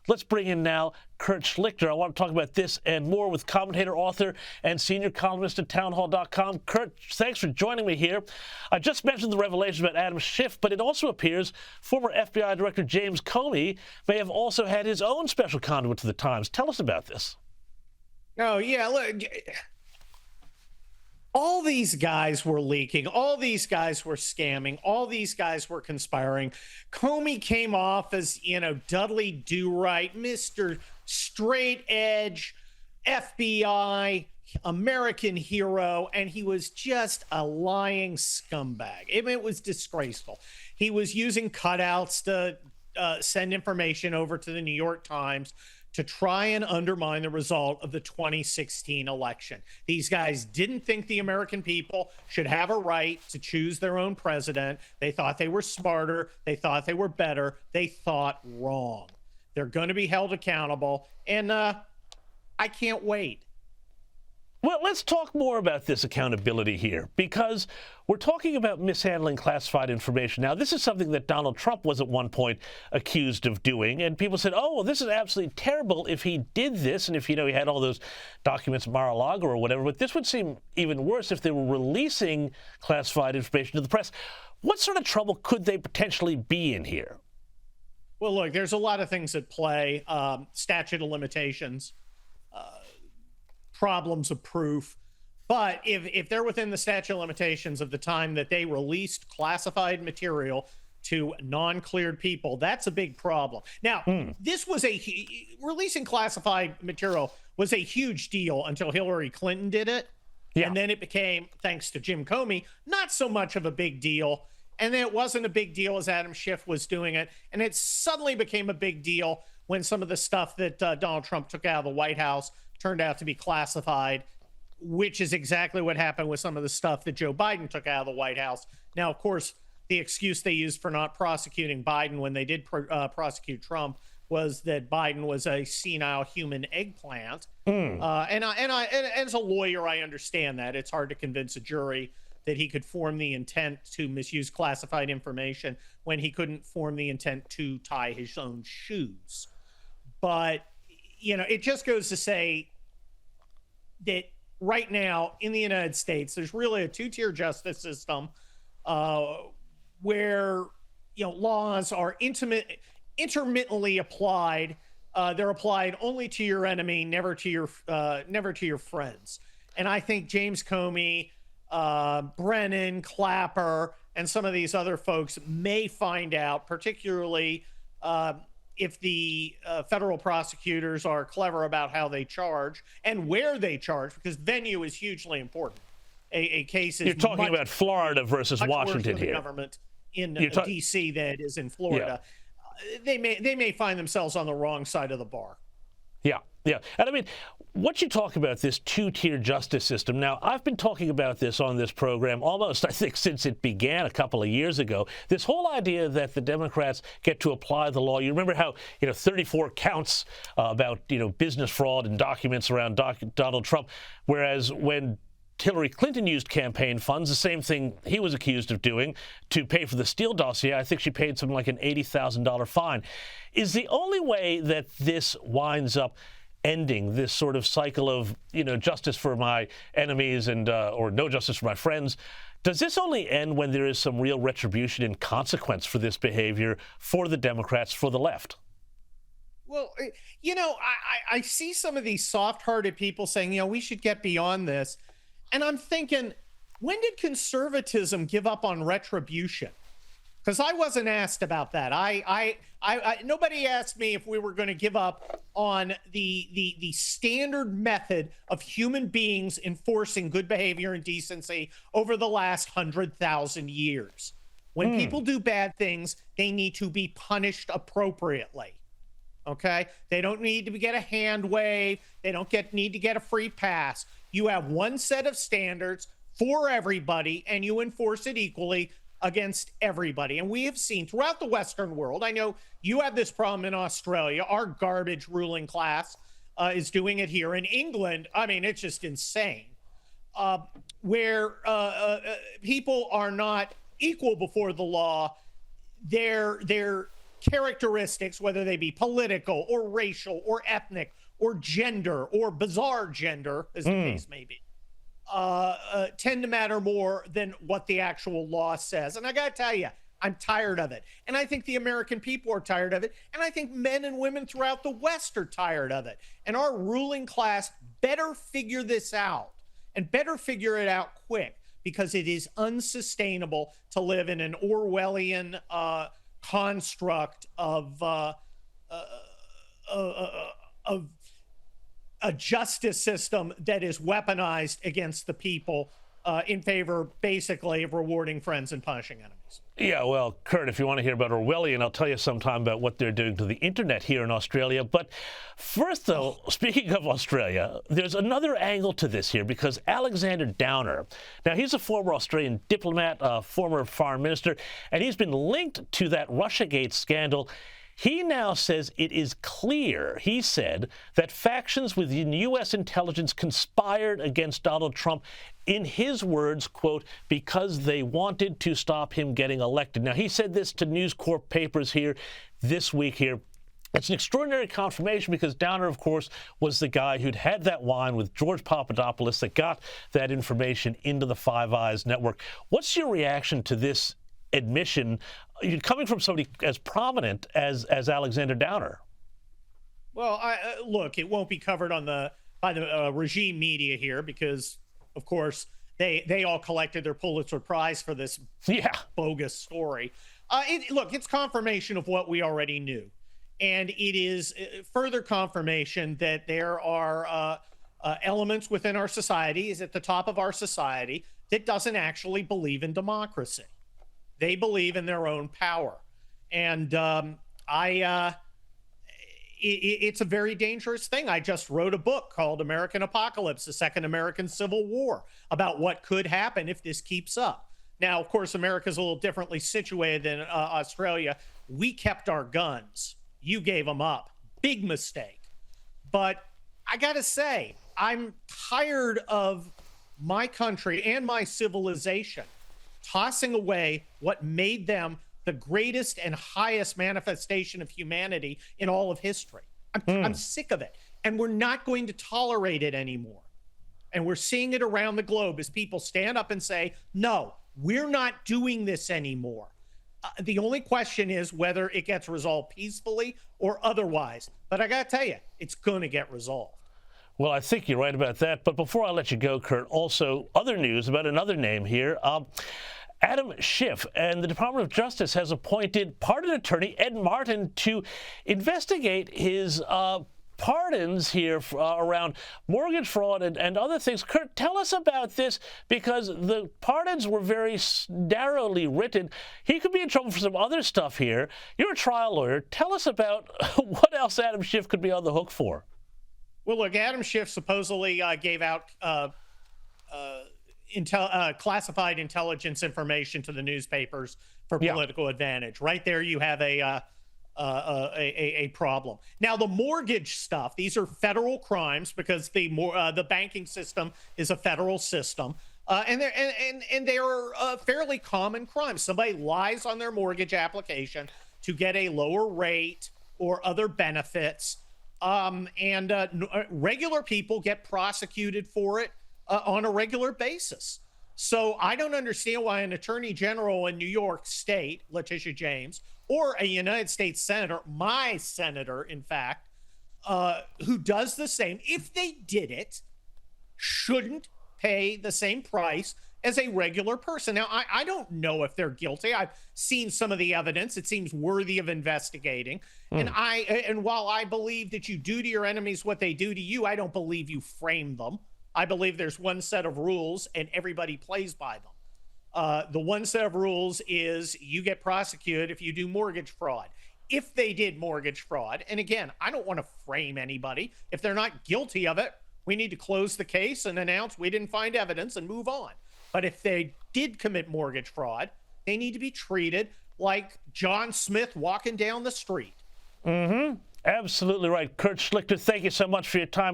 Let's bring in now Kurt Schlichter. I want to talk about this and more with commentator, author, and senior columnist at townhall.com. Kurt, thanks for joining me here. I just mentioned the revelations about Adam Schiff, but it also appears former FBI Director James Comey may have also had his own special conduit to the Times. Tell us about this. Oh, yeah, look, all these guys were leaking. All these guys were scamming. All these guys were conspiring. Comey came off as, Dudley Do-Right, Mr. Straight Edge, FBI, American hero, and he was just a lying scumbag. It was disgraceful. He was using cutouts to send information over to the New York Times to try and undermine the result of the 2016 election. These guys didn't think the American people should have a right to choose their own president. They thought they were smarter. They thought they were better. They thought wrong. They're going to be held accountable, and I can't wait. Well, let's talk more about this accountability here, because we're talking about mishandling classified information. Now, this is something that Donald Trump was at one point accused of doing, and people said, oh, well, this is absolutely terrible if he did this, and if, he had all those documents, Mar-a-Lago or whatever, but this would seem even worse if they were releasing classified information to the press. What sort of trouble could they potentially be in here? Well, look, there's a lot of things at play. Statute of limitations, problems of proof. But if they're within the statute of limitations of the time that they released classified material to non-cleared people, that's a big problem. Now, this was releasing classified material was a huge deal until Hillary Clinton did it. Yeah. And then it became, thanks to Jim Comey, not so much of a big deal. And then it wasn't a big deal as Adam Schiff was doing it. And it suddenly became a big deal when some of the stuff that Donald Trump took out of the White House turned out to be classified, which is exactly what happened with some of the stuff that Joe Biden took out of the White House. Now, of course, the excuse they used for not prosecuting Biden when they did prosecute Trump was that Biden was a senile human eggplant. And as a lawyer, I understand that. It's hard to convince a jury that he could form the intent to misuse classified information when he couldn't form the intent to tie his own shoes. But, it just goes to say that right now in the United States, there's really a two-tier justice system where, laws are intermittently applied. They're applied only to your enemy, never to your friends. And I think James Comey, Brennan, Clapper, and some of these other folks may find out, particularly if the federal prosecutors are clever about how they charge and where they charge, because venue is hugely important. A case is— You're talking about Florida versus Washington here. Government in D.C. that is in Florida. Yeah. They may find themselves on the wrong side of the bar. Yeah. And I mean, what you talk about, this two-tier justice system, now, I've been talking about this on this program almost, I think, since it began a couple of years ago. This whole idea that the Democrats get to apply the law. You remember how, 34 counts about, business fraud and documents around Donald Trump, whereas when Hillary Clinton used campaign funds, the same thing he was accused of doing, to pay for the Steele dossier. I think she paid something like an $80,000 fine. Is the only way that this winds up ending this sort of cycle of, justice for my enemies and or no justice for my friends, does this only end when there is some real retribution and consequence for this behavior for the Democrats, for the left? Well, I see some of these soft-hearted people saying, we should get beyond this. And I'm thinking, when did conservatism give up on retribution? Because I wasn't asked about that. Nobody asked me if we were going to give up on the standard method of human beings enforcing good behavior and decency over the last 100,000 years. When people do bad things, they need to be punished appropriately. Okay? They don't need to get a hand wave. They don't need to get a free pass. You have one set of standards for everybody, and you enforce it equally against everybody. And we have seen throughout the Western world, I know you have this problem in Australia, our garbage ruling class is doing it here. In England, I mean, it's just insane, where people are not equal before the law. They're characteristics, whether they be political or racial or ethnic or gender or bizarre gender, as the case may be, tend to matter more than what the actual law says. And I got to tell you, I'm tired of it. And I think the American people are tired of it. And I think men and women throughout the West are tired of it. And our ruling class better figure this out, and better figure it out quick, because it is unsustainable to live in an Orwellian construct of a justice system that is weaponized against the people in favor, basically, of rewarding friends and punishing enemies. Yeah, well, Kurt, if you want to hear about Orwellian, I'll tell you sometime about what they're doing to the internet here in Australia. But first, though, speaking of Australia, there's another angle to this here, because Alexander Downer, now he's a former Australian diplomat, a former foreign minister, and he's been linked to that Russiagate scandal. He now says it is clear, he said, that factions within U.S. intelligence conspired against Donald Trump, in his words, quote, because they wanted to stop him getting elected. Now, he said this to News Corp papers here this week here. It's an extraordinary confirmation, because Downer, of course, was the guy who'd had that wine with George Papadopoulos that got that information into the Five Eyes network. What's your reaction to this admission coming from somebody as prominent as Alexander Downer? Well, look, it won't be covered by the regime media here, because, of course, they all collected their Pulitzer Prize for this bogus story. Look, it's confirmation of what we already knew, and it is further confirmation that there are elements within our society, is at the top of our society, that doesn't actually believe in democracy. They believe in their own power. And it's a very dangerous thing. I just wrote a book called American Apocalypse, the Second American Civil War, about what could happen if this keeps up. Now, of course, America's a little differently situated than Australia. We kept our guns. You gave them up. Big mistake. But I got to say, I'm tired of my country and my civilization tossing away what made them the greatest and highest manifestation of humanity in all of history. I'm sick of it. And we're not going to tolerate it anymore. And we're seeing it around the globe as people stand up and say, no, we're not doing this anymore. The only question is whether it gets resolved peacefully or otherwise. But I got to tell you, it's going to get resolved. Well, I think you're right about that. But before I let you go, Kurt, also other news about another name here. Adam Schiff and the Department of Justice has appointed pardon attorney Ed Martin to investigate his pardons here around mortgage fraud and other things. Kurt, tell us about this, because the pardons were very narrowly written. He could be in trouble for some other stuff here. You're a trial lawyer. Tell us about what else Adam Schiff could be on the hook for. Well, look, Adam Schiff supposedly gave out classified intelligence information to the newspapers for political advantage. Right there, you have a problem. Now, the mortgage stuff; these are federal crimes, because the banking system is a federal system, and they are fairly common crimes. Somebody lies on their mortgage application to get a lower rate or other benefits. Regular people get prosecuted for it on a regular basis. So I don't understand why an attorney general in New York State, Letitia James, or a United States senator, my senator, in fact, who does the same, if they did it, shouldn't pay the same price as a regular person. Now, I don't know if they're guilty. I've seen some of the evidence. It seems worthy of investigating. And while I believe that you do to your enemies what they do to you, I don't believe you frame them. I believe there's one set of rules and everybody plays by them. The one set of rules is you get prosecuted if you do mortgage fraud. If they did mortgage fraud, and again, I don't want to frame anybody. If they're not guilty of it, we need to close the case and announce we didn't find evidence and move on. But if they did commit mortgage fraud, they need to be treated like John Smith walking down the street. Absolutely right. Kurt Schlichter, thank you so much for your time.